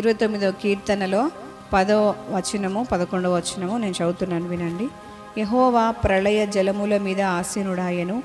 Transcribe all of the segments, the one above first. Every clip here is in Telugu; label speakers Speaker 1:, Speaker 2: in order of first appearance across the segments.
Speaker 1: 29వ కీర్తనలో 10వ వచనము 11వ వచనము నేను చదువుతున్నాను, వినండి. యెహోవా ప్రళయ జలముల మీద ఆసీనుడాయను,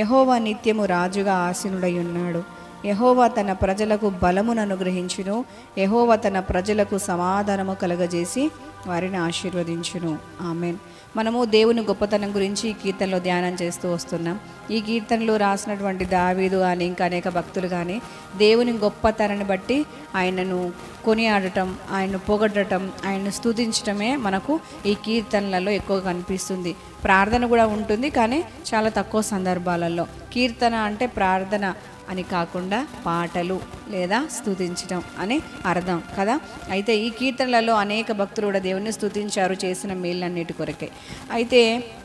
Speaker 1: యెహోవా నిత్యము రాజుగా ఆసీనుడై ఉన్నాడు. యెహోవా తన ప్రజలకు బలమును అనుగ్రహించును, యెహోవా తన ప్రజలకు సమాధానము కలగజేసి వారిని ఆశీర్వదించును. ఆమెన్. మనము దేవుని గొప్పతనం గురించి ఈ కీర్తనలో ధ్యానం చేస్తూ వస్తున్నాం. ఈ కీర్తనలో రాసినటువంటి దావీదు కానీ ఇంకా అనేక భక్తులు కానీ దేవుని గొప్పతనాన్ని బట్టి ఆయనను కొనియాడటం, ఆయన్ను పొగడటం, ఆయన్ను స్తుతించడమే మనకు ఈ కీర్తనలలో ఎక్కువగా కనిపిస్తుంది. ప్రార్థన కూడా ఉంటుంది, కానీ చాలా తక్కువ సందర్భాలలో. కీర్తన అంటే ప్రార్థన అని కాకుండా పాటలు లేదా స్తుతించడం అని అర్థం కదా. అయితే ఈ కీర్తనలలో అనేక భక్తులు కూడా దేవుని స్తుతించారు చేసిన మేళ్ళన్నిటి కొరకే. అయితే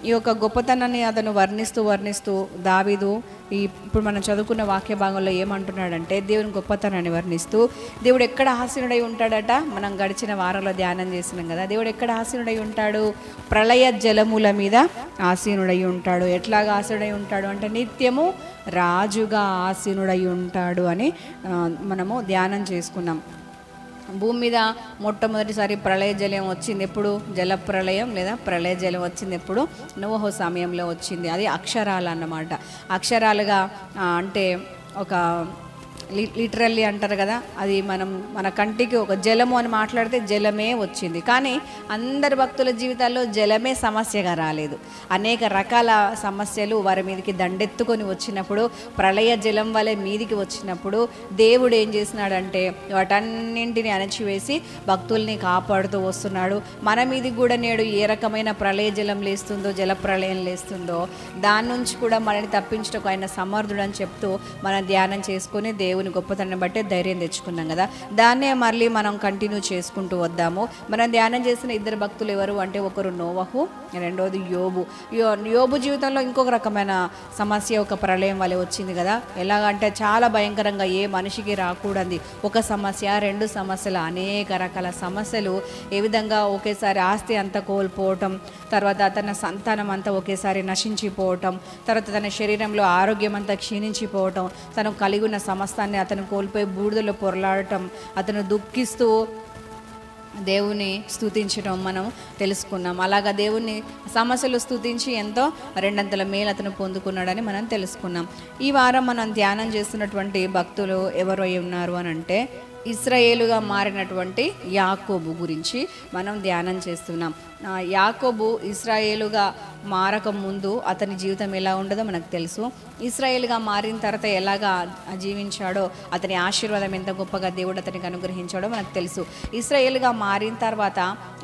Speaker 1: ఈ యొక్క గొప్పతనాన్ని అతను వర్ణిస్తూ దావీదు ఇప్పుడు మనం చదువుకున్న వాక్య భాగంలో ఏమంటున్నాడంటే, దేవుని గొప్పతనాన్ని వర్ణిస్తూ దేవుడు ఎక్కడ ఆసీనుడై ఉంటాడట. మనం గడిచిన వారంలో ధ్యానం చేసినాం కదా. దేవుడు ఎక్కడ ఆసీనుడై ఉంటాడు? ప్రళయ జలముల మీద ఆసీనుడై ఉంటాడు. ఎట్లాగా ఆసీనుడై ఉంటాడు అంటే నిత్యము రాజుగా ఆసీనుడై ఉంటాడు అని మనము ధ్యానం చేసుకున్నాం. భూమి మీద మొట్టమొదటిసారి ప్రళయ జలం వచ్చింది ఎప్పుడు? జల ప్రళయం లేదా ప్రళయ జలం వచ్చింది ఎప్పుడు? నోహు సమయంలో వచ్చింది. అది అక్షరాలు అన్నమాట. అక్షరాలుగా అంటే ఒక లిటరల్లీ అంటారు కదా, అది మన కంటికి ఒక జలము అని మాట్లాడితే జలమే వచ్చింది. కానీ అందరి భక్తుల జీవితాల్లో జలమే సమస్యగా రాలేదు. అనేక రకాల సమస్యలు వారి మీదకి దండెత్తుకొని వచ్చినప్పుడు, ప్రళయ జలం వలె మీదికి వచ్చినప్పుడు దేవుడు ఏం చేసినాడంటే వాటన్నింటిని అణచివేసి భక్తుల్ని కాపాడుతూ వస్తున్నాడు. మన మీదికి కూడా నేడు ఏ రకమైన ప్రళయ జలం లేస్తుందో, జల ప్రళయం లేస్తుందో దాని నుంచి కూడా మనని తప్పించటకు ఆయన సమర్థుడు అని చెప్తూ మనం ధ్యానం చేసుకొని దేవుని గొప్పతనాన్ని బట్టి ధైర్యం తెచ్చుకున్నాం కదా. దాన్నే మళ్ళీ మనం కంటిన్యూ చేసుకుంటూ వద్దాము. మనం ధ్యానం చేసిన ఇద్దరు భక్తులు ఎవరు అంటే, ఒకరు నోవహు, రెండోది యోబు. యోబు జీవితంలో ఇంకొక రకమైన సమస్య ఒక ప్రళయం వలె వచ్చింది కదా. ఎలాగంటే చాలా భయంకరంగా, ఏ మనిషికి రాకూడదు ఒక సమస్య, రెండు సమస్యలు, అనేక రకాల సమస్యలు. ఏ విధంగా ఒకేసారి ఆస్తి అంతా కోల్పోవటం, తర్వాత తన సంతానం అంతా ఒకేసారి నశించిపోవటం, తర్వాత తన శరీరంలో ఆరోగ్యం అంతా క్షీణించిపోవటం, తను కలిగి ఉన్న సమస్తాన్ని అతను కోల్పోయి బూడిదలో పొరలాడటం, అతను దుఃఖిస్తూ దేవుని స్తుతించడం మనం తెలుసుకున్నాం. అలాగా దేవుని సమస్యలు స్తుతించి ఎంతో రెండంతల మేలు అతను పొందుకున్నాడని మనం తెలుసుకున్నాం. ఈ వారం మనం ధ్యానం చేస్తున్నటువంటి భక్తులు ఎవరు అయి ఉన్నారు అని అంటే, ఇశ్రాయేలుగా మారినటువంటి యాకోబు గురించి మనం ధ్యానం చేస్తున్నాం. యాకోబు ఇశ్రాయేలుగా మారక ముందు అతని జీవితం ఎలా ఉండదో మనకు తెలుసు. ఇశ్రాయేలుగా మారిన తర్వాత ఎలాగా జీవించాడో, అతని ఆశీర్వాదం ఎంత గొప్పగా దేవుడు అతనికి అనుగ్రహించాడో మనకు తెలుసు. ఇశ్రాయేలుగా మారిన తర్వాత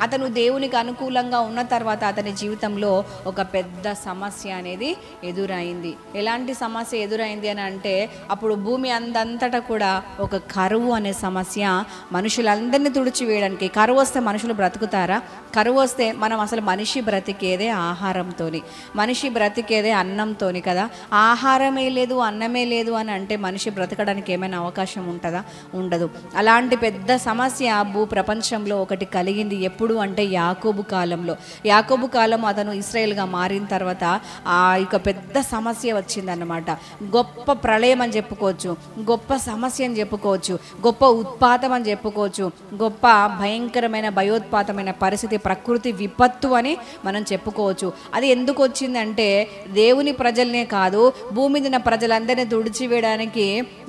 Speaker 1: అతను దేవునికి అనుకూలంగా ఉన్న తర్వాత అతని జీవితంలో ఒక పెద్ద సమస్య అనేది ఎదురైంది. ఎలాంటి సమస్య ఎదురైంది అని అంటే, అప్పుడు భూమి అందంతటా కూడా ఒక కరువు అనే సమస్య మనుషులందరినీ తుడిచివేయడానికి. కరువు వస్తే మనుషులు బ్రతుకుతారా? కరువు వస్తే మనం అసలు మనిషి బ్రతికేదే ఆహారంతోని, మనిషి బ్రతికేదే అన్నంతోని కదా. ఆహారమే లేదు, అన్నమే లేదు అని అంటే మనిషి బ్రతకడానికి ఏమైనా అవకాశం ఉంటుందా? ఉండదు. అలాంటి పెద్ద సమస్య భూ ప్రపంచంలో ఒకటి కలిగింది. ఎప్పుడు అంటే యాకోబు కాలంలో. యాకోబు కాలం అతను ఇశ్రాయేల్గా మారిన తర్వాత ఇక పెద్ద సమస్య వచ్చిందన్నమాట. గొప్ప ప్రళయం అని చెప్పుకోవచ్చు, గొప్ప సమస్య అని చెప్పుకోవచ్చు, గొప్ప ఉత్పాతం అని చెప్పుకోవచ్చు, గొప్ప భయంకరమైన భయోత్పాతమైన పరిస్థితి, ప్రకృతి విపత్తు అని మనం చెప్పుకోవచ్చు. అది ఎందుకు వచ్చిందంటే, దేవుని ప్రజలనే కాదు భూమి మీద ఉన్న ప్రజలందరినీ తుడిచివేయడానికి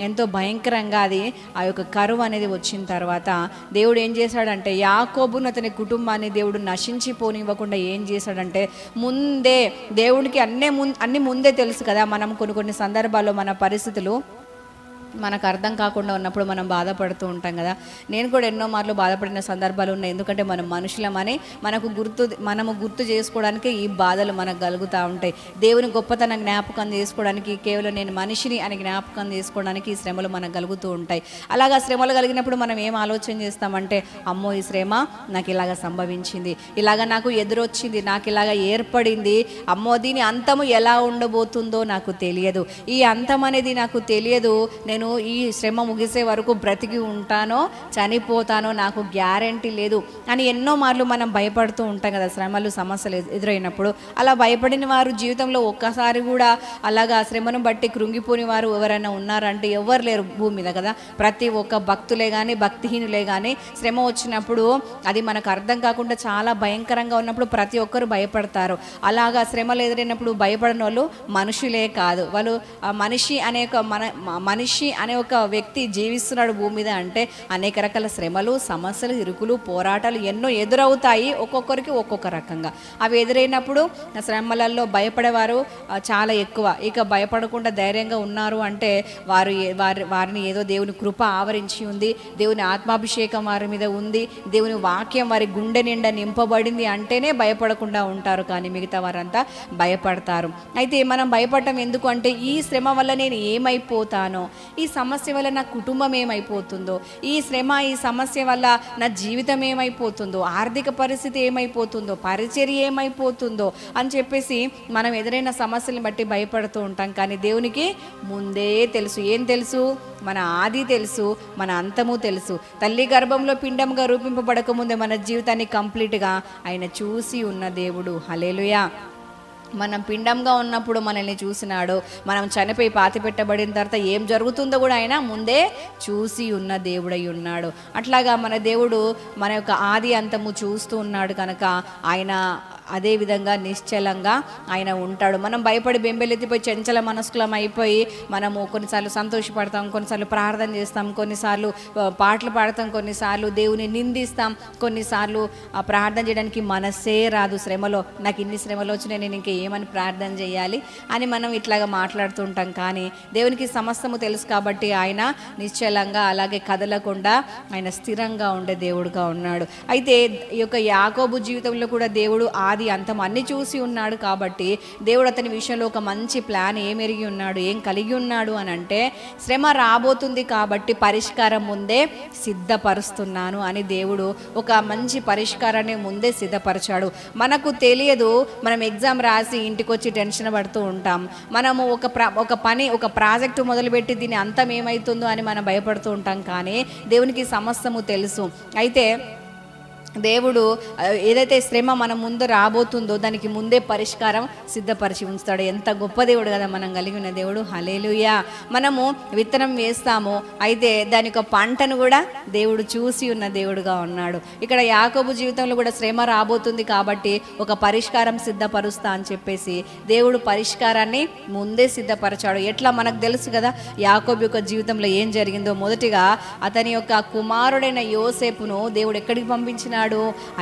Speaker 1: ఎంతో భయంకరంగా అది ఆ యొక్క కరువు అనేది వచ్చిన తర్వాత దేవుడు ఏం చేశాడంటే, యాకోబును అతని కుటుంబాన్ని దేవుడు నశించిపోనివ్వకుండా ఏం చేశాడంటే, ముందే దేవుడికి అన్ని ముందే తెలుసు కదా. మనం కొన్ని సందర్భాల్లో మన పరిస్థితులు మనకు అర్థం కాకుండా ఉన్నప్పుడు మనం బాధపడుతూ ఉంటాం కదా. నేను కూడా ఎన్నో మార్లు బాధపడిన సందర్భాలు ఉన్నాయి. ఎందుకంటే మనం మనుషులమని మనము గుర్తు చేసుకోవడానికి ఈ బాధలు మనకు కలుగుతూ ఉంటాయి. దేవుని గొప్పతనం జ్ఞాపకం చేసుకోవడానికి, కేవలం నేను మనిషిని అని జ్ఞాపకం చేసుకోవడానికి ఈ శ్రమలు మనకు కలుగుతూ ఉంటాయి. అలాగా శ్రమలు కలిగినప్పుడు మనం ఏం ఆలోచన చేస్తామంటే, అమ్మో ఈ శ్రమ నాకు ఇలాగ సంభవించింది, ఇలాగ నాకు ఎదురొచ్చింది, నాకు ఇలాగ ఏర్పడింది, అమ్మో దీని అంతము ఎలా ఉండబోతుందో నాకు తెలియదు, ఈ అంతం అనేది నాకు తెలియదు, నేను నేను ఈ శ్రమ ముగిసే వరకు బ్రతికి ఉంటానో చనిపోతానో నాకు గ్యారంటీ లేదు అని ఎన్నో మార్లు మనం భయపడుతూ ఉంటాం కదా, శ్రమలు సమస్యలు ఎదురైనప్పుడు. అలా భయపడిన వారు జీవితంలో ఒక్కసారి కూడా అలాగా శ్రమను బట్టి కృంగిపోని వారు ఎవరైనా ఉన్నారంటే ఎవరు లేరు భూమి మీద కదా. ప్రతి ఒక్క భక్తులే కానీ భక్తిహీనులే కానీ శ్రమ వచ్చినప్పుడు అది మనకు అర్థం కాకుండా చాలా భయంకరంగా ఉన్నప్పుడు ప్రతి ఒక్కరు భయపడతారు. అలాగా శ్రమలు ఎదురైనప్పుడు భయపడిన వాళ్ళు మనుషులే కాదు, వాళ్ళు మనిషి అనే ఒక వ్యక్తి జీవిస్తున్నాడు భూమి మీద అంటే అనేక రకాల శ్రమలు, సమస్యలు, ఇరుకులు, పోరాటాలు ఎన్నో ఎదురవుతాయి, ఒక్కొక్కరికి ఒక్కొక్క రకంగా. అవి ఎదురైనప్పుడు శ్రమలలో భయపడేవారు చాలా ఎక్కువ. ఇక భయపడకుండా ధైర్యంగా ఉన్నారు అంటే వారిని ఏదో దేవుని కృప ఆవరించి ఉంది, దేవుని ఆత్మాభిషేకం వారి మీద ఉంది, దేవుని వాక్యం వారి గుండె నిండా నింపబడింది అంటేనే భయపడకుండా ఉంటారు. కానీ మిగతా వారంతా భయపడతారు. అయితే మనం భయపడటం ఎందుకు అంటే ఈ శ్రమ వల్ల నేను ఏమైపోతానో, ఈ సమస్య వల్ల నా కుటుంబం ఏమైపోతుందో, ఈ శ్రమ ఈ సమస్య వల్ల నా జీవితం ఏమైపోతుందో, ఆర్థిక పరిస్థితి ఏమైపోతుందో, పరిచర్య ఏమైపోతుందో అని చెప్పేసి మనం ఎదురైన సమస్యలను బట్టి భయపడుతూ ఉంటాం. కానీ దేవునికి ముందే తెలుసు. ఏం తెలుసు? మన ఆది తెలుసు, మన అంతము తెలుసు. తల్లి గర్భంలో పిండంగా రూపింపబడక ముందే మన జీవితాన్ని కంప్లీట్గా ఆయన చూసి ఉన్న దేవుడు. హల్లెలూయా. మనం పిండంగా ఉన్నప్పుడు మనల్ని చూసినాడు, మనం చనిపోయి పాతి పెట్టబడిన తర్వాత ఏం జరుగుతుందో కూడా ఆయన ముందే చూసి ఉన్న దేవుడై ఉన్నాడు. అట్లాగా మన దేవుడు మన యొక్క ఆది అంతము చూస్తూ ఉన్నాడు కనుక ఆయన అదే విధంగా నిశ్చలంగా ఆయన ఉంటాడు. మనం భయపడి బెంబెలెత్తిపోయి చంచల మనస్కులం అయిపోయి మనము కొన్నిసార్లు సంతోషపడతాం, కొన్నిసార్లు ప్రార్థన చేస్తాం, కొన్నిసార్లు పాటలు పాడతాం, కొన్నిసార్లు దేవుని నిందిస్తాం, కొన్నిసార్లు ప్రార్థన చేయడానికి మనసే రాదు. శ్రమలో నాకు ఇన్ని శ్రమలు వచ్చినాయి, నేను ఇంకా ఏమని ప్రార్థన చేయాలి అని మనం ఇట్లాగా మాట్లాడుతూ ఉంటాం. కానీ దేవునికి సమస్తము తెలుసు కాబట్టి ఆయన నిశ్చలంగా అలాగే కదలకుండా ఆయన స్థిరంగా ఉండే దేవుడుగా ఉన్నాడు. అయితే ఈ యొక్క యాకోబు జీవితంలో కూడా దేవుడు ఆది అంతం అన్ని చూసి ఉన్నాడు కాబట్టి దేవుడు అతని విషయంలో ఒక మంచి ప్లాన్ ఏమెరిగి ఉన్నాడు, ఏం కలిగి ఉన్నాడు అని అంటే శ్రమ రాబోతుంది కాబట్టి పరిష్కారం ముందే సిద్ధపరుస్తున్నాను అని దేవుడు ఒక మంచి పరిష్కారాన్ని ముందే సిద్ధపరిచాడు. మనకు తెలియదు, మనం ఎగ్జామ్ రాసి ఇంటికి వచ్చి టెన్షన్ పడుతూ ఉంటాం. మనము ఒక ప్రాజెక్టు మొదలుపెట్టి దీని అంతం ఏమవుతుందో అని మనం భయపడుతూ ఉంటాం. కానీ దేవునికి సమస్తము తెలుసు. అయితే దేవుడు ఏదైతే శ్రమ మన ముందు రాబోతుందో దానికి ముందే పరిష్కారం సిద్ధపరిచి ఉంచుతాడు. ఎంత గొప్ప దేవుడు కదా మనం కలిగిన దేవుడు. హల్లెలూయా. మనము విత్తనం వేస్తాము, అయితే దాని యొక్క పంటను కూడా దేవుడు చూసి ఉన్న దేవుడుగా ఉన్నాడు. ఇక్కడ యాకోబు జీవితంలో కూడా శ్రమ రాబోతుంది కాబట్టి ఒక పరిష్కారం సిద్ధపరుస్తా అని చెప్పేసి దేవుడు పరిష్కారాన్ని ముందే సిద్ధపరచాడు. ఎట్లా మనకు తెలుసు కదా యాకోబు యొక్క జీవితంలో ఏం జరిగిందో. మొదటిగా అతని యొక్క కుమారుడైన యోసేపును దేవుడు ఎక్కడికి పంపించినాడు?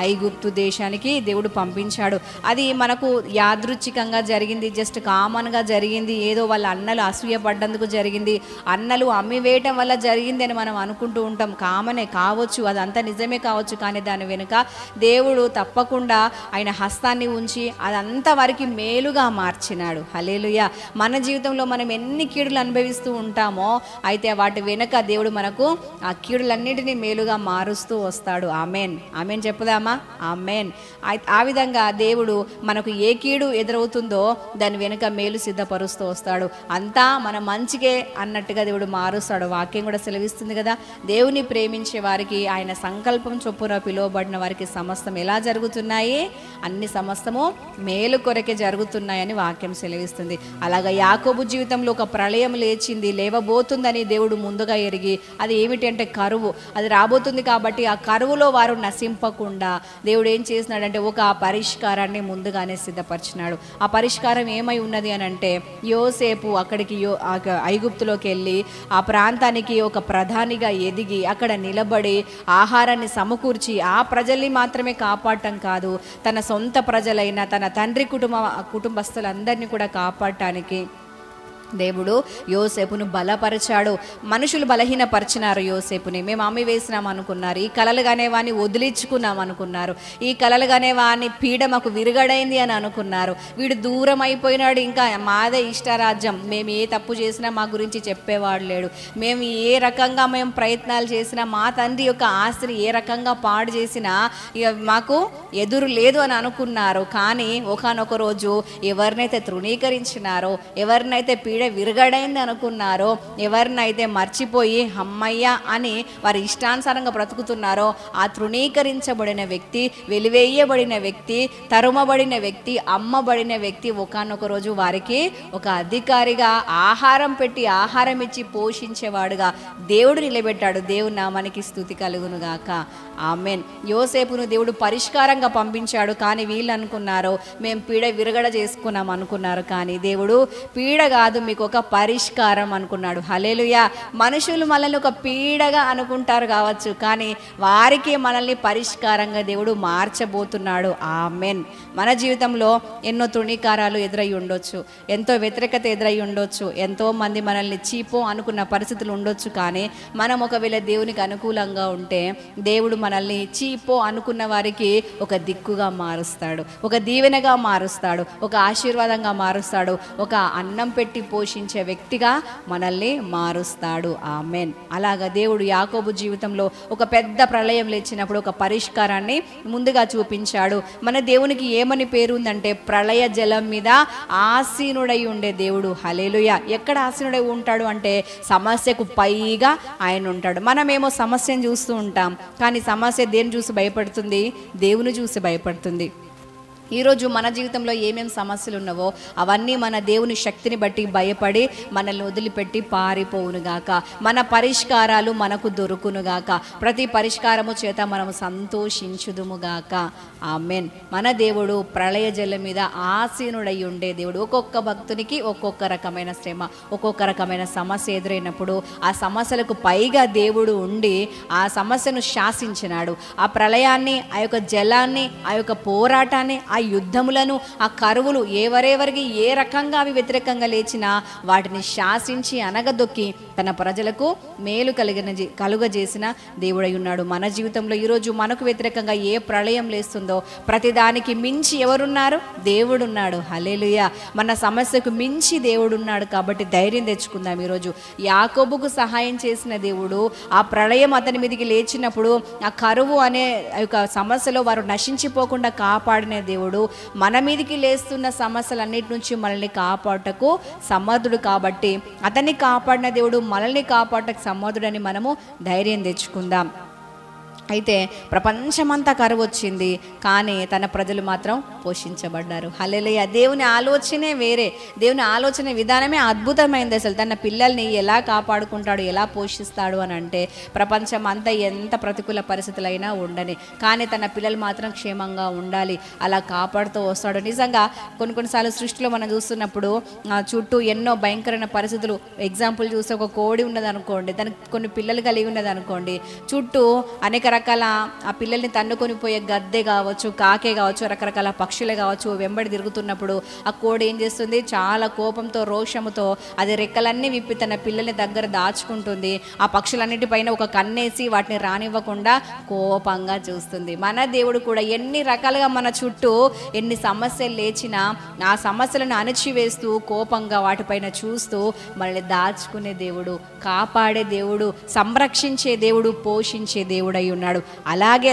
Speaker 1: ఐగుప్తు దేశానికి దేవుడు పంపించాడు. అది మనకు యాదృచ్ఛికంగా జరిగింది, జస్ట్ కామన్గా జరిగింది, ఏదో వాళ్ళ అన్నలు అసూయపడ్డందుకు జరిగింది, అన్నలు అమ్మివేయటం వల్ల జరిగింది అని మనం అనుకుంటూ ఉంటాం. కామనే కావచ్చు, అదంతా నిజమే కావచ్చు, కానీ దాని వెనుక దేవుడు తప్పకుండా ఆయన హస్తాన్ని ఉంచి అదంతా వారికి మేలుగా మార్చినాడు. హల్లెలూయా. మన జీవితంలో మనం ఎన్ని కీడులు అనుభవిస్తూ ఉంటామో అయితే వాటి వెనుక దేవుడు మనకు ఆ కీడులన్నిటినీ మేలుగా మారుస్తూ వస్తాడు. ఆమెన్ ఆమెన్ చెప్పుదామా? ఆమెన్. ఆ విధంగా దేవుడు మనకు ఏ కీడు ఎదురవుతుందో దాని వెనుక మేలు సిద్ధపరుస్తూ వస్తాడు. అంతా మన మంచికే అన్నట్టుగా దేవుడు మారుస్తాడు. వాక్యం కూడా సెలవిస్తుంది కదా, దేవుని ప్రేమించే వారికి ఆయన సంకల్పం చొప్పున పిలువబడిన వారికి సమస్తం ఎలా జరుగుతున్నాయి? అన్ని సమస్తము మేలు కొరకే జరుగుతున్నాయని వాక్యం సెలవిస్తుంది. అలాగా యాకోబు జీవితంలో ఒక ప్రళయం లేవబోతుందని దేవుడు ముందుగా ఎరిగి, అది ఏమిటి అంటే కరువు, అది రాబోతుంది కాబట్టి ఆ కరువులో వారు నశింపకుండా దేవుడు ఏం చేసినాడంటే ఒక పరిష్కారాన్ని ముందుగానే సిద్ధపరిచినాడు. ఆ పరిష్కారం ఏమై ఉన్నది అని అంటే యోసేపు అక్కడికి ఐగుప్తులోకి వెళ్ళి ఆ ప్రాంతానికి ఒక ప్రధానిగా ఎదిగి అక్కడ నిలబడి ఆహారాన్ని సమకూర్చి ఆ ప్రజల్ని మాత్రమే కాపాడటం కాదు, తన సొంత ప్రజలైన తన తండ్రి కుటుంబస్తులందరినీ కూడా కాపాడటానికి దేవుడు యోసేపును బలపరిచాడు. మనుషులు బలహీనపరిచినారు యోసేపుని. మేము అమ్మి వేసినాం అనుకున్నారు, ఈ కలలుగానే వాడిని వదిలించుకున్నాం అనుకున్నారు, ఈ కలలుగానే వాడిని పీడ మాకు విరుగడైంది అని అనుకున్నారు. వీడు దూరం అయిపోయినాడు, ఇంకా మాదే ఇష్టరాజ్యం, మేము ఏ తప్పు చేసినా మా గురించి చెప్పేవాడు లేడు, మేము ఏ రకంగా ప్రయత్నాలు చేసినా మా తండ్రి యొక్క ఆస్తిని ఏ రకంగా పాడు చేసినా ఇక మాకు ఎదురు లేదు అని అనుకున్నారు. కానీ ఒకానొక రోజు ఎవరినైతే తృణీకరించినారో, ఎవరినైతే పీడ పీడ విరగడైంది అనుకున్నారో, ఎవరినైతే మర్చిపోయి అమ్మయ్య అని వారి ఇష్టానుసారంగా బ్రతుకుతున్నారో, ఆ తృణీకరించబడిన వ్యక్తి, వెలివేయబడిన వ్యక్తి, తరుమబడిన వ్యక్తి, అమ్మబడిన వ్యక్తి ఒకానొక రోజు వారికి ఒక అధికారిగా ఆహారం పెట్టి ఆహారం ఇచ్చి పోషించేవాడుగా దేవుడు నిలబెట్టాడు. దేవుని నామానికి స్తుతి కలుగును గాక. ఆమెన్. యోసేపును దేవుడు పరిష్కారంగా పంపించాడు. కానీ వీళ్ళు అనుకున్నారు మేము పీడ విరగడ చేసుకున్నాం అనుకున్నారు. కానీ దేవుడు పీడ కాదు, మీకు ఒక పరిష్కారం అనుకున్నాడు. హల్లెలూయా. మనుషులు మనల్ని ఒక పీడగా అనుకుంటారు కావచ్చు, కానీ వారికి మనల్ని పరిష్కారంగా దేవుడు మార్చబోతున్నాడు. ఆమెన్. మన జీవితంలో ఎన్నో తృణీకారాలు ఎదురై ఉండొచ్చు, ఎంతో వ్యతిరేకత ఎదురై ఉండొచ్చు, ఎంతో మంది మనల్ని చీపో అనుకున్న పరిస్థితులు ఉండొచ్చు. కానీ మనం ఒకవేళ దేవునికి అనుకూలంగా ఉంటే దేవుడు మనల్ని చీపో అనుకున్న వారికి ఒక దిక్కుగా మారుస్తాడు, ఒక దీవెనగా మారుస్తాడు, ఒక ఆశీర్వాదంగా మారుస్తాడు, ఒక అన్నం పెట్టి పోషించే వ్యక్తిగా మనల్ని మారుస్తాడు. ఆమెన్. అలాగా దేవుడు యాకోబు జీవితంలో ఒక పెద్ద ప్రళయం లేచినప్పుడు ఒక పరిష్కారాన్ని ముందుగా చూపించాడు. మన దేవునికి ఏమని పేరు ఉందంటే ప్రళయ జలం మీద ఆసీనుడై ఉండే దేవుడు. హల్లెలూయా. ఎక్కడ ఆసీనుడై ఉంటాడు అంటే సమస్యకు పైగా ఆయన ఉంటాడు. మనమేమో సమస్యను చూస్తూ ఉంటాం, కానీ సమస్య దేన్ని చూసి భయపడుతుంది? దేవుని చూసి భయపడుతుంది. ఈరోజు మన జీవితంలో ఏమేమి సమస్యలు ఉన్నావో అవన్నీ మన దేవుని శక్తిని బట్టి భయపడి మనల్ని వదిలిపెట్టి పారిపోవునుగాక. మన పరిష్కారాలు మనకు దొరుకునుగాక. ప్రతి పరిష్కారము చేత మనము సంతోషించుదుముగాక. ఆమెన్. మన దేవుడు ప్రళయ జలం మీద ఆసీనుడై ఉండే దేవుడు. ఒక్కొక్క భక్తునికి ఒక్కొక్క రకమైన శ్రమ, ఒక్కొక్క రకమైన సమస్య ఎదురైనప్పుడు ఆ సమస్యలకు పైగా దేవుడు ఉండి ఆ సమస్యను శాసించినాడు. ఆ ప్రళయాన్ని, ఆ యొక్క జలాన్ని, ఆ యొక్క పోరాటాన్ని, ఆ యుద్ధములను, ఆ కరువులు ఎవరెవరికి ఏ రకంగా అవి వ్యతిరేకంగా లేచినా వాటిని శాసించి అనగదొక్కి తన ప్రజలకు మేలు కలుగజేసిన దేవుడై ఉన్నాడు. మన జీవితంలో ఈరోజు మనకు వ్యతిరేకంగా ఏ ప్రళయం లేస్తుందో ప్రతిదానికి మించి ఎవరున్నారు? దేవుడున్నాడు. హల్లెలూయా. మన సమస్యకు మించి దేవుడున్నాడు. కాబట్టి ధైర్యం తెచ్చుకుందాం. ఈరోజు యాకోబుకు సహాయం చేసిన దేవుడు ఆ ప్రళయం అతని మీదకి లేచినప్పుడు ఆ కరువు అనే యొక్క సమస్యలో వారు నశించిపోకుండా కాపాడిన దేవుడు మన మీదకి లేస్తున్న సమస్యలన్నిటి నుంచి మనల్ని కాపాడటకు సమర్థుడు. కాబట్టి అతన్ని కాపాడిన దేవుడు మనల్ని కాపాడటకు సమర్థుడని మనము ధైర్యం తెచ్చుకుందాం. అయితే ప్రపంచమంతా కరువు వచ్చింది, కానీ తన ప్రజలు మాత్రం పోషించబడ్డారు. హల్లెలూయా. దేవుని ఆలోచనే వేరే, దేవుని ఆలోచన విధానమే అద్భుతమైంది. అసలు తన పిల్లల్ని ఎలా కాపాడుకుంటాడు, ఎలా పోషిస్తాడు అని అంటే ప్రపంచం అంతా ఎంత ప్రతికూల పరిస్థితులైనా ఉండని, కానీ తన పిల్లలు మాత్రం క్షేమంగా ఉండాలి, అలా కాపాడుతూ వస్తాడు. నిజంగా కొన్నిసార్లు సృష్టిలో మనం చూస్తున్నప్పుడు చుట్టూ ఎన్నో భయంకరమైన పరిస్థితులు, ఎగ్జాంపుల్ చూస్తే ఒక కోడి ఉన్నది అనుకోండి, దానికి కొన్ని పిల్లలు కలిగి ఉన్నది అనుకోండి, చుట్టూ అనేక రకాల ఆ పిల్లల్ని తన్నుకొని పోయే గద్దె కావచ్చు, కాకే కావచ్చు, రకరకాల పక్షులే కావచ్చు వెంబడి తిరుగుతున్నప్పుడు ఆ కోడి ఏం చేస్తుంది? చాలా కోపంతో, రోషముతో అది రెక్కలన్నీ విప్పి తన పిల్లల్ని దగ్గర దాచుకుంటుంది. ఆ పక్షులన్నిటిపైన ఒక కన్నేసి వాటిని రానివ్వకుండా కోపంగా చూస్తుంది. మన దేవుడు కూడా ఎన్ని రకాలుగా మన చుట్టూ ఎన్ని సమస్యలు లేచినా ఆ సమస్యలను అణచివేస్తూ కోపంగా వాటిపైన చూస్తూ మనల్ని దాచుకునే దేవుడు, కాపాడే దేవుడు, సంరక్షించే దేవుడు, పోషించే దేవుడై ఉన్నాడు. అలాగే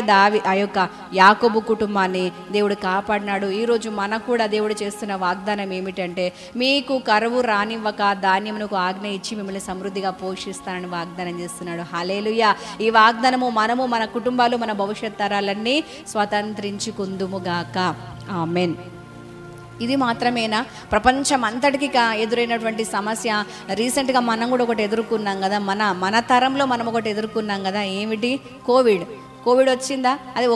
Speaker 1: ఆ యొక్క యాకోబు కుటుంబాన్ని దేవుడు కాపాడినాడు. ఈరోజు మనకు కూడా దేవుడు చేస్తున్న వాగ్దానం ఏమిటంటే మీకు కరువు రానివ్వక ధాన్యమునకు ఆజ్ఞ ఇచ్చి మిమ్మల్ని సమృద్ధిగా పోషిస్తానని వాగ్దానం చేస్తున్నాడు. హల్లెలూయా. ఈ వాగ్దానము మనము, మన కుటుంబాలు, మన భవిష్యత్ తరాలన్నీ స్వతంత్రించుకుందుముగాక. ఆమెన్. ఇది మాత్రమేనా? ప్రపంచం అంతటికి ఎదురైనటువంటి సమస్య రీసెంట్గా మనం కూడా ఒకటి ఎదుర్కొన్నాం కదా, మన తరంలో మనం ఒకటి ఎదుర్కొన్నాం కదా. ఏమిటి? కోవిడ్ వచ్చిందా? అది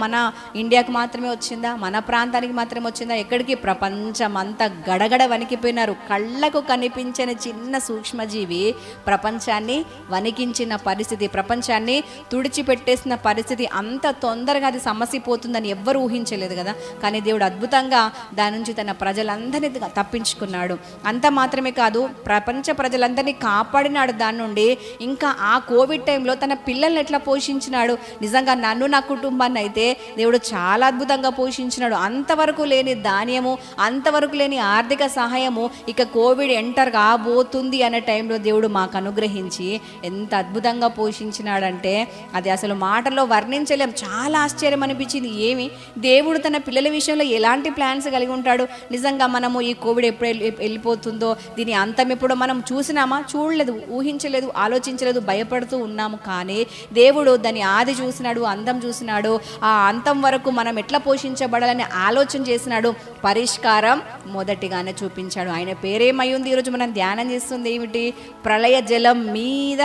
Speaker 1: మన ఇండియాకి మాత్రమే వచ్చిందా? మన ప్రాంతానికి మాత్రమే వచ్చిందా? ఎక్కడికి? ప్రపంచం అంతా గడగడ వణికిపోయినారు. కళ్ళకు కనిపించని చిన్న సూక్ష్మజీవి ప్రపంచాన్ని వణికించిన పరిస్థితి, ప్రపంచాన్ని తుడిచిపెట్టేసిన పరిస్థితి. అంత తొందరగా అది సమసిపోతుందని ఎవ్వరు ఊహించలేదు కదా. కానీ దేవుడు అద్భుతంగా దాని నుంచి తన ప్రజలందరినీ తప్పించుకున్నాడు. అంత మాత్రమే కాదు, ప్రపంచ ప్రజలందరినీ కాపాడినాడు దాని నుండి. ఇంకా ఆ కోవిడ్ టైంలో తన పిల్లల్ని ఎట్లా పోషించినాడు? నిజంగా నన్ను నా కుటుంబాన్ని అయితే దేవుడు చాలా అద్భుతంగా పోషించినాడు. అంతవరకు లేని ధాన్యము, అంతవరకు లేని ఆర్థిక సహాయము ఇక కోవిడ్ ఎంటర్ కాబోతుంది అనే టైంలో దేవుడు మాకు అనుగ్రహించి ఎంత అద్భుతంగా పోషించినాడంటే అది అసలు మాటల్లో వర్ణించలేం. చాలా ఆశ్చర్యం అనిపించింది. ఏమి దేవుడు తన పిల్లల విషయంలో ఎలాంటి ప్లాన్స్ కలిగి ఉంటాడు. నిజంగా మనము ఈ కోవిడ్ ఎప్పుడు వెళ్ళిపోతుందో, దీని అంతం ఎప్పుడో మనం చూసినామా? చూడలేదు, ఊహించలేదు, ఆలోచించలేదు, భయపడుతూ ఉన్నాము. కానీ దేవుడు దాని ఆది చూసినాడు, అంతం చూసినాడు. ఆ అంతం వరకు మనం ఎట్లా పోషించబడాలని ఆలోచన చేసినాడు. పరిష్కారం మొదటిగానే చూపించాడు. ఆయన పేరేమై ఉంది? ఈరోజు మనం ధ్యానం చేస్తుంది ఏమిటి? ప్రళయ జలం మీద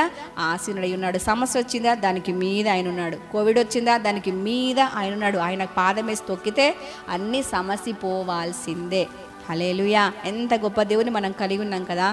Speaker 1: ఆసీనుడై ఉన్నాడు. సమస్య వచ్చిందా? దానికి మీద ఆయన ఉన్నాడు. కోవిడ్ వచ్చిందా? దానికి మీద ఆయన ఉన్నాడు. ఆయన పాదం వేసి తొక్కితే అన్ని సమస్య పోవాల్సిందే. హల్లెలూయా! ఎంత గొప్ప దేవుని మనం కలిగి ఉన్నాం కదా.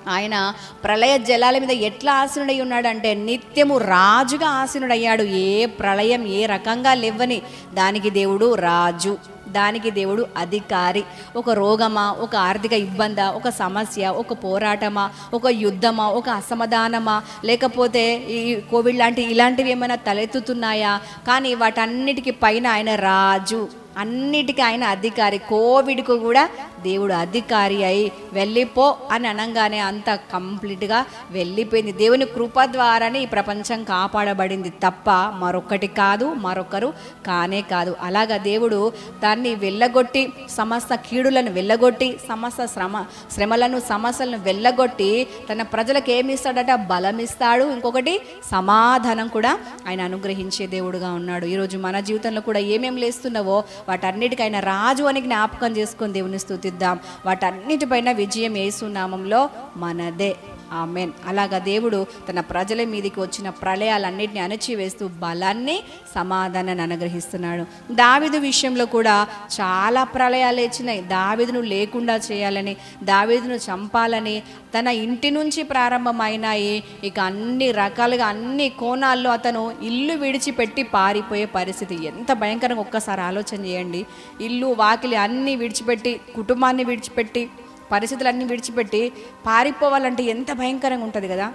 Speaker 1: ఆయన ప్రళయ జలాల మీద ఎట్లా ఆసీనుడై ఉన్నాడంటే నిత్యము రాజుగా ఆసీనుడయ్యాడు. ఏ ప్రళయం ఏ రకంగా లేవని దానికి దేవుడు రాజు, దానికి దేవుడు అధికారి. ఒక రోగమా, ఒక ఆర్థిక ఇబ్బందా, ఒక సమస్య, ఒక పోరాటమా, ఒక యుద్ధమా, ఒక అసమాధానమా, లేకపోతే ఈ కోవిడ్ ఇలాంటివి ఏమైనా తలెత్తుతున్నాయా? కానీ వాటన్నిటికీ పైన ఆయన రాజు, అన్నిటికీ ఆయన అధికారి. కోవిడ్కు కూడా దేవుడు అధికారి అయి వెళ్ళిపో అని అనగానే అంత కంప్లీట్గా వెళ్ళిపోయింది. దేవుని కృప ద్వారానే ఈ ప్రపంచం కాపాడబడింది తప్ప మరొకటి కాదు, మరొకరు కానే కాదు. అలాగా దేవుడు దాన్ని వెళ్ళగొట్టి, సమస్త కీడులను వెళ్ళగొట్టి, సమస్త శ్రమలను సమస్యలను వెళ్ళగొట్టి తన ప్రజలకు ఏమి ఇస్తాడట? బలం ఇస్తాడు. ఇంకొకటి సమాధానం కూడా ఆయన అనుగ్రహించే దేవుడుగా ఉన్నాడు. ఈరోజు మన జీవితంలో కూడా ఏమేమి లేస్తున్నావో వాటన్నిటికైనా రాజు అని జ్ఞాపకం చేసుకొని దేవుని స్తుతిద్దాం. వాటన్నిటిపైన విజయం యేసు నామంలో మనదే. ఆమెన్. అలాగా దేవుడు తన ప్రజల మీదకి వచ్చిన ప్రళయాలన్నింటినీ అణచివేస్తూ బలాన్ని, సమాధానాన్ని అనుగ్రహిస్తున్నాడు. దావీదు విషయంలో కూడా చాలా ప్రళయాలు వచ్చినాయి. దావీదును లేకుండా చేయాలని, దావీదును చంపాలని తన ఇంటి నుంచి ప్రారంభమైనాయి. ఇక అన్ని రకాలుగా అన్ని కోణాల్లో అతను ఇల్లు విడిచిపెట్టి పారిపోయే పరిస్థితి. ఎంత భయంకరంగా ఒక్కసారి ఆలోచన చేయండి. ఇల్లు వాకిలి అన్నీ విడిచిపెట్టి, కుటుంబాన్ని విడిచిపెట్టి, పరిస్థితులన్నీ విడిచిపెట్టి పారిపోవాలంటే ఎంత భయంకరంగా ఉంటుంది కదా.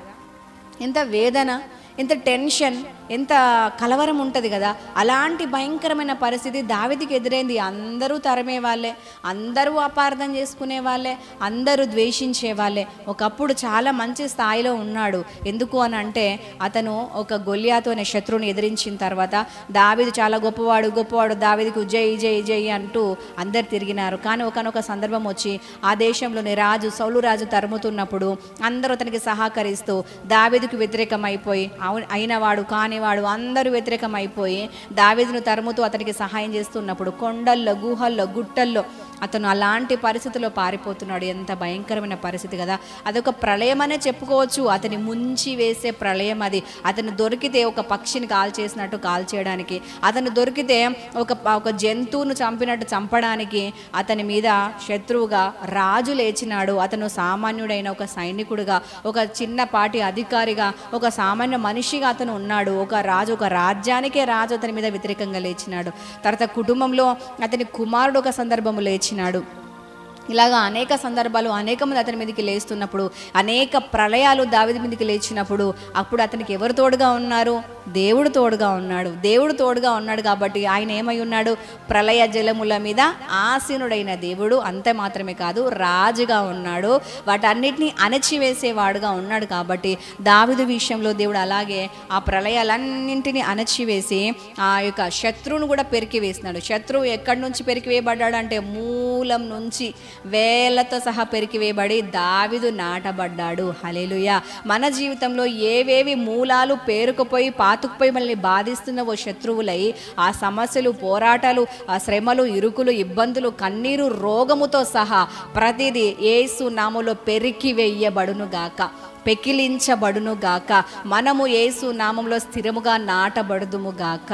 Speaker 1: ఎంత వేదన, ఎంత టెన్షన్, ఎంత కలవరం ఉంటుంది కదా. అలాంటి భయంకరమైన పరిస్థితి దావీదుకి ఎదురైంది. అందరూ తరిమే వాళ్ళే, అందరూ అపార్థం చేసుకునే వాళ్ళే, అందరూ ద్వేషించే వాళ్ళే. ఒకప్పుడు చాలా మంచి స్థాయిలో ఉన్నాడు. ఎందుకు అని అంటే అతను ఒక గొల్యాతు అనే శత్రువుని ఎదిరించిన తర్వాత దావీదు చాలా గొప్పవాడు, దావీదుకు జై జై జై అంటూ అందరు తిరిగినారు. కానీ ఒకనొక సందర్భం వచ్చి ఆ దేశంలోని రాజు సౌలు రాజు తరుముతున్నప్పుడు అందరూ అతనికి సహకరిస్తూ దావీదుకు వ్యతిరేకమైపోయి, అయినవాడు కానివాడు అందరూ వ్యతిరేకమైపోయి దావీదును తరుముతూ అతనికి సహాయం చేస్తున్నప్పుడు కొండల్లో, గుహల్లో, గుట్టల్లో అతను అలాంటి పరిస్థితిలో పారిపోతున్నాడు. ఎంత భయంకరమైన పరిస్థితి కదా. అదొక ప్రళయం అనే చెప్పుకోవచ్చు. అతని ముంచి వేసే ప్రళయం అది. అతను దొరికితే ఒక పక్షిని కాల్చేసినట్టు కాల్చేయడానికి, అతను దొరికితే ఒక జంతువును చంపినట్టు చంపడానికి అతని మీద శత్రువుగా రాజు లేచినాడు. అతను సామాన్యుడైన ఒక సైనికుడుగా, ఒక చిన్నపాటి అధికారిగా, ఒక సామాన్య మనిషిగా అతను ఉన్నాడు. ఒక రాజు, ఒక రాజ్యానికే రాజు అతని మీద వ్యతిరేకంగా లేచినాడు. తర్వాత కుటుంబంలో అతని కుమారుడు ఒక సందర్భము లేచినాడు. ఇలాగా అనేక సందర్భాలు అనేక మంది అతని మీదకి లేస్తున్నప్పుడు, అనేక ప్రళయాలు దావీదు మీదకి లేచినప్పుడు అప్పుడు అతనికి ఎవరు తోడుగా ఉన్నారు? దేవుడు తోడుగా ఉన్నాడు. దేవుడు తోడుగా ఉన్నాడు కాబట్టి ఆయన ఏమై ఉన్నాడు? ప్రళయ జలముల మీద ఆసీనుడైన దేవుడు. అంతే మాత్రమే కాదు, రాజుగా ఉన్నాడు. వాటన్నిటినీ అణచివేసేవాడుగా ఉన్నాడు. కాబట్టి దావీదు విషయంలో దేవుడు అలాగే ఆ ప్రళయాలన్నింటినీ అణచివేసి ఆ యొక్క శత్రువును కూడా పెరికివేసినాడు. శత్రువు ఎక్కడి నుంచి పెరికివేయబడ్డాడు అంటే మూలం నుంచి వేలతో సహా పెరికివేయబడి దావీదు నాటబడ్డాడు. హల్లెలూయా. మన జీవితంలో ఏవేవి మూలాలు పేరుకుపోయి పాతుకుపోయి మనల్ని బాధిస్తున్నవో శత్రువులై, ఆ సమస్యలు, పోరాటాలు, ఆ శ్రమలు, ఇరుకులు, ఇబ్బందులు, కన్నీరు, రోగముతో సహా ప్రతిదీ యేసు నామములో పెరికివేయబడును గాక, పెకిలించబడును గాక. మనము యేసు నామంలో స్థిరముగా నాటబడుదుము గాక.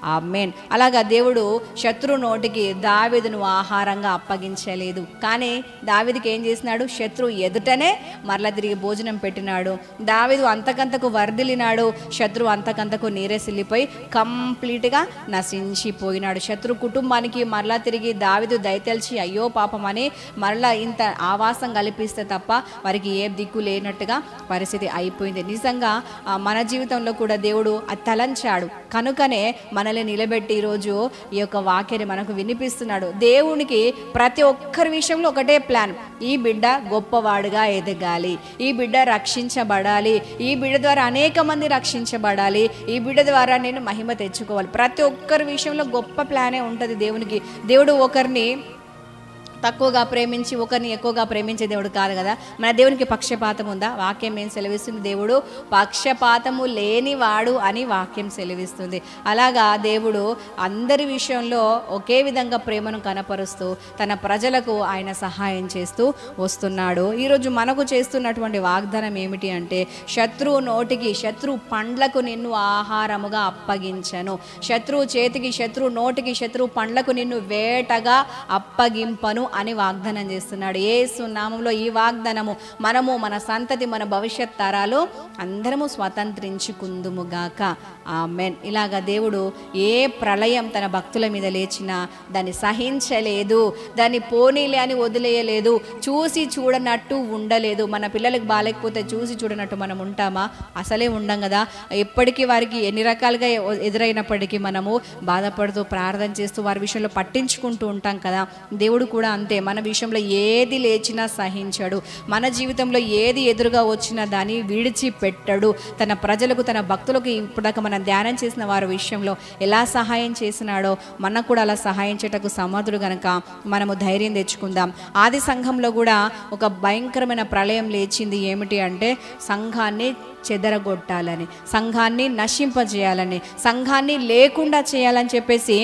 Speaker 1: ఆమేన్. అలాగా దేవుడు శత్రు నోటికి దావీదును ఆహారంగా అప్పగించలేదు. కానీ దావీదుకి ఏం చేసినాడు? శత్రు ఎదుటనే మరలా తిరిగి భోజనం పెట్టినాడు. దావీదు అంతకంతకు వర్ధిల్లినాడు. శత్రు అంతకంతకు నీరేసిల్లిపోయి కంప్లీట్గా నశించిపోయినాడు. శత్రు కుటుంబానికి మరలా తిరిగి దావీదు దయతెల్చి అయ్యో పాపం అని మరలా ఇంత ఆవాసం కల్పిస్తే తప్ప వారికి ఏ దిక్కు లేనట్టుగా పరిస్థితి అయిపోయింది. నిజంగా మన జీవితంలో కూడా దేవుడు తలంచాడు కనుకనే మనల్ని నిలబెట్టి ఈరోజు ఈ యొక్క వాక్యాన్ని మనకు వినిపిస్తున్నాడు. దేవునికి ప్రతి ఒక్కరి విషయంలో ఒకటే ప్లాన్, ఈ బిడ్డ గొప్పవాడుగా ఎదగాలి, ఈ బిడ్డ రక్షించబడాలి, ఈ బిడ్డ ద్వారా అనేక మంది రక్షించబడాలి, ఈ బిడ్డ ద్వారా నేను మహిమ తెచ్చుకోవాలి. ప్రతి ఒక్కరి విషయంలో గొప్ప ప్లానే ఉంటుంది దేవునికి. దేవుడు ఒకరిని తక్కువగా ప్రేమించి ఒకరిని ఎక్కువగా ప్రేమించే దేవుడు కాదు కదా. మన దేవునికి పక్షపాతం ఉందా? వాక్యం ఏం సెలవిస్తుంది? దేవుడు పక్షపాతము లేనివాడు అని వాక్యం సెలవిస్తుంది. అలాగా దేవుడు అందరి విషయంలో ఒకే విధంగా ప్రేమను కనపరుస్తూ తన ప్రజలకు ఆయన సహాయం చేస్తూ వస్తున్నాడు. ఈరోజు మనకు చేస్తున్నటువంటి వాగ్దానం ఏమిటి అంటే, శత్రువు నోటికి, శత్రువు పండ్లకు నిన్ను ఆహారముగా అప్పగించను, శత్రువు చేతికి, శత్రువు నోటికి, శత్రువు పండ్లకు నిన్ను వేటగా అప్పగింపను అని వాగ్దానం చేస్తున్నాడు. యేసు నామములో ఈ వాగ్దానము మనము, మన సంతతి, మన భవిష్యత్ తరాలు అందరము స్వతంత్రించుకుందుముగాక. ఆమేన్. ఇలాగా దేవుడు ఏ ప్రళయం తన భక్తుల మీద లేచినా దాన్ని సహించలేదు, దాన్ని పోనీలే అని వదిలేయలేదు, చూసి చూడనట్టు ఉండలేదు. మన పిల్లలకు బాలేకపోతే చూసి చూడనట్టు మనం ఉంటామా? అసలే ఉండం కదా. ఎప్పటికీ వారికి ఎన్ని రకాలుగా ఎదురైనప్పటికీ మనము బాధపడుతూ ప్రార్థన చేస్తూ వారి విషయంలో పట్టించుకుంటూ ఉంటాం కదా. దేవుడు కూడా అంతే, మన విషయంలో ఏది లేచినా సహించడు, మన జీవితంలో ఏది ఎదురుగా వచ్చినా దాన్ని విడిచిపెట్టడు. తన ప్రజలకు, తన భక్తులకు ఇప్పటిదాకా మనం ధ్యానం చేసిన వారి విషయంలో ఎలా సహాయం చేసినాడో మనకు కూడా అలా సహాయం చేయటకు సమర్థుడు గనక మనము ధైర్యం తెచ్చుకుందాం. ఆది సంఘంలో కూడా ఒక భయంకరమైన ప్రళయం లేచింది. ఏమిటి అంటే, సంఘాన్ని చెదరగొట్టాలని, సంఘాన్ని నశింపజేయాలని, సంఘాన్ని లేకుండా చేయాలని చెప్పేసి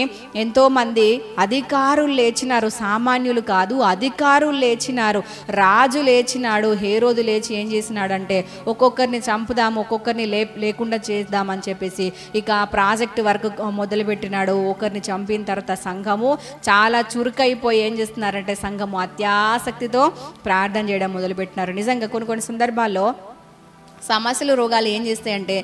Speaker 1: ఎంతోమంది అధికారులు లేచినారు. సామాన్యులు కాదు, అధికారులు లేచినారు. రాజు లేచినాడు. హేరోదు లేచి ఏం చేసినాడంటే, ఒక్కొక్కరిని చంపుదాము, ఒక్కొక్కరిని లేకుండా చేద్దామని చెప్పేసి ఇక ప్రాజెక్ట్ వర్క్ మొదలుపెట్టినాడు. ఒకరిని చంపిన తర్వాత సంఘము చాలా చురుకైపోయి ఏం చేస్తున్నారంటే, సంఘము అత్యాసక్తితో ప్రార్థన చేయడం మొదలుపెట్టినారు. నిజంగా కొన్ని సందర్భాల్లో సమస్యలు, రోగాలు ఏం చేస్తాయంటే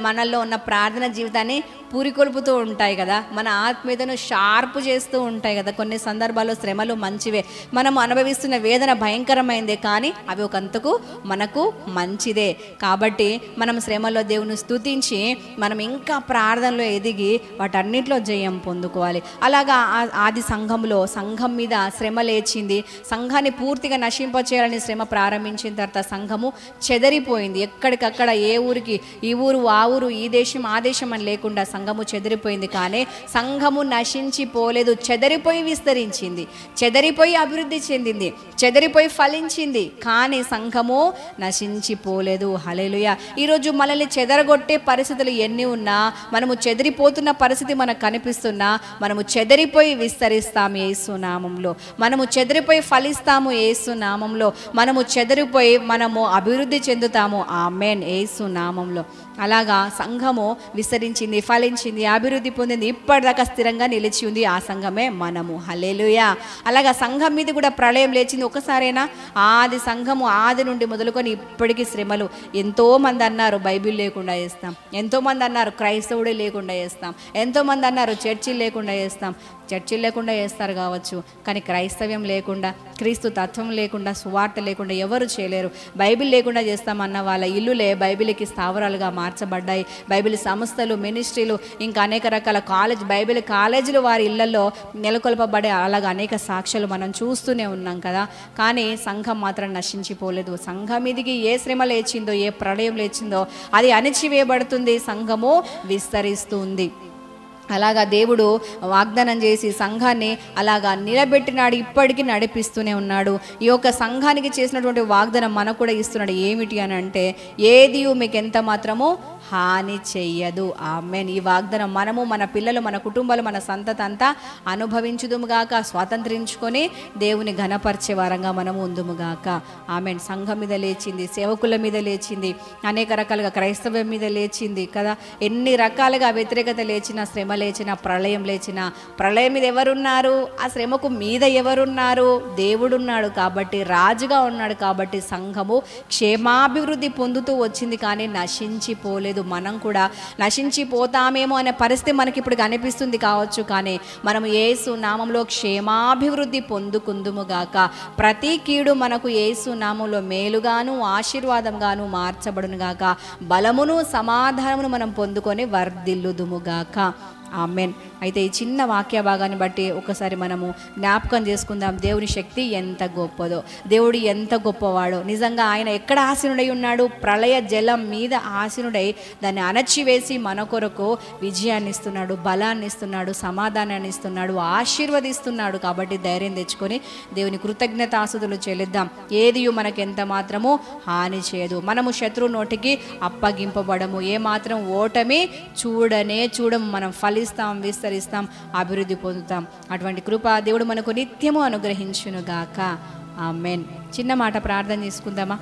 Speaker 1: మనల్లో ఉన్న ప్రార్థన జీవితాన్ని పూరికొల్పుతూ ఉంటాయి కదా, మన ఆత్మీయతను షార్ప్ చేస్తూ ఉంటాయి కదా. కొన్ని సందర్భాల్లో శ్రమలు మంచివే, మనం అనుభవిస్తున్న వేదన భయంకరమైందే, కానీ అవి ఒకంతకు మనకు మంచిదే. కాబట్టి మనం శ్రమలో దేవుని స్తుతించి మనం ఇంకా ప్రార్థనలో ఎదిగి వాటన్నిటిలో జయం పొందుకోవాలి. అలాగా ఆది సంఘంలో సంఘం మీద శ్రమ లేచింది. సంఘాన్ని పూర్తిగా నశింపచేయాలని శ్రమ ప్రారంభించిన తర్వాత సంఘము చెదరిపోయింది. ఎక్కడికక్కడ ఏ ఊరికి ఈ ఊరు, ఆ ఊరు, ఈ దేశం, ఆ దేశం అని లేకుండా సంఘము చెదిరిపోయింది. కానీ సంఘము నశించిపోలేదు, చెదరిపోయి విస్తరించింది, చెదరిపోయి అభివృద్ధి చెందింది, చెదరిపోయి ఫలించింది. కానీ సంఘము నశించిపోలేదు. హల్లెలూయా. ఈరోజు మనల్ని చెదరగొట్టే పరిస్థితులు ఎన్ని ఉన్నా, మనము చెదిరిపోతున్న పరిస్థితి మనకు కనిపిస్తున్నా, మనము చెదరిపోయి విస్తరిస్తాము యేసు నామంలో, మనము చెదిరిపోయి ఫలిస్తాము యేసు నామంలో, మనము చెదిరిపోయి మనము అభివృద్ధి చెందుతాము. ఆమేన్. యేసు నామంలో. అలాగా సంఘము విస్తరించింది, ఫలించింది, అభివృద్ధి పొందింది, ఇప్పటిదాకా స్థిరంగా నిలిచి ఉంది. ఆ సంఘమే మనము. హల్లెలూయా. అలాగా సంఘం మీద కూడా ప్రళయం లేచింది. ఒకసారైనా ఆది సంఘము ఆది నుండి మొదలుకొని ఇప్పటికీ శ్రమలు. ఎంతోమంది అన్నారు బైబిల్ లేకుండా చేస్తాం, ఎంతోమంది అన్నారు క్రైస్తవుడే లేకుండా చేస్తాం, ఎంతోమంది అన్నారు చర్చిలు లేకుండా చేస్తాం. చర్చిలు లేకుండా చేస్తారు కావచ్చు, కానీ క్రైస్తవ్యం లేకుండా, క్రీస్తు తత్వం లేకుండా, సువార్త లేకుండా ఎవరు చేయలేరు. బైబిల్ లేకుండా చేస్తామన్న వాళ్ళ ఇల్లులే బైబిల్కి స్థావరాలుగా మార్చబడ్డాయి. బైబిల్ సంస్థలు, మినిస్ట్రీలు, ఇంకా అనేక రకాల బైబిల్ కాలేజీలు వారి ఇళ్లలో నెలకొల్పబడే అలాగా అనేక సాక్ష్యాలు మనం చూస్తూనే ఉన్నాం కదా. కానీ సంఘం మాత్రం నశించిపోలేదు. సంఘం మీదికి ఏ శ్రమ లేచిందో, ఏ ప్రళయం లేచిందో అది అణిచివేయబడుతుంది, సంఘము విస్తరిస్తుంది. అలాగా దేవుడు వాగ్దానం చేసి సంఘాన్ని అలాగా నిలబెట్టినాడు, ఇప్పటికీ నడిపిస్తూనే ఉన్నాడు. ఈ యొక్క సంఘానికి చేసినటువంటి వాగ్దానం మనకు కూడా ఇస్తున్నాడు. ఏమిటి అని అంటే, ఏది మీకు ఎంత మాత్రము హాని చెయ్యదు. ఆమేన్. ఈ వాగ్దానం మనము, మన పిల్లలు, మన కుటుంబాలు, మన సంతతి అంతా అనుభవించుదుముగాక, స్వాతంత్రించుకొని దేవుని ఘనపరిచే వారంగా మనము ఉందుముగాక. ఆమేన్. సంఘం మీద లేచింది, సేవకుల మీద లేచింది, అనేక రకాలుగా క్రైస్తవం మీద లేచింది కదా. ఎన్ని రకాలుగా వ్యతిరేకత లేచిన, శ్రమ లేచిన, ప్రళయం లేచిన, ప్రళయం మీద ఎవరున్నారు? ఆ శ్రమకు మీద ఎవరున్నారు? దేవుడున్నాడు కాబట్టి, రాజుగా ఉన్నాడు కాబట్టి సంఘము క్షేమాభివృద్ధి పొందుతూ వచ్చింది, కానీ నశించిపోలేదు. లేదు. మనం కూడా నశించిపోతామేమో అనే పరిస్థితి మనకి ఇప్పుడు కనిపిస్తుంది కావచ్చు, కానీ మనము యేసు నామంలో క్షేమాభివృద్ధి పొందుకుందుముగాక. ప్రతి కీడు మనకు యేసు నామంలో మేలుగాను ఆశీర్వాదంగాను మార్చబడునుగాక. బలమును సమాధానమును మనం పొందుకొని వర్ధిల్లుదుముగాక. ఆమెన్. అయితే ఈ చిన్న వాక్య భాగాన్ని బట్టి ఒకసారి మనము జ్ఞాపకం చేసుకుందాం. దేవుని శక్తి ఎంత గొప్పదో, దేవుడు ఎంత గొప్పవాడో. నిజంగా ఆయన ఎక్కడ ఆసీనుడై ఉన్నాడు? ప్రళయ జలం మీద ఆసీనుడై దాన్ని అణచివేసి మన కొరకు విజయాన్ని ఇస్తున్నాడు, బలాన్ని ఇస్తున్నాడు, సమాధానాన్ని ఇస్తున్నాడు, ఆశీర్వదిస్తున్నాడు. కాబట్టి ధైర్యం తెచ్చుకొని దేవుని కృతజ్ఞతాస్తుతులు చెల్లిద్దాం. ఏది మనకు ఎంత మాత్రము హాని చేయదు. మనము శత్రు నోటికి అప్పగింపబడము, ఏమాత్రం ఓటమి చూడము. మనం ఫలిస్తాం, విస్తరిస్తాం, అభివృద్ధి పొందుతాం. అటువంటి కృప దేవుడు మనకు నిత్యము అనుగ్రహించునుగాక. ఆమెన్. చిన్న మాట ప్రార్థన చేసుకుందామా?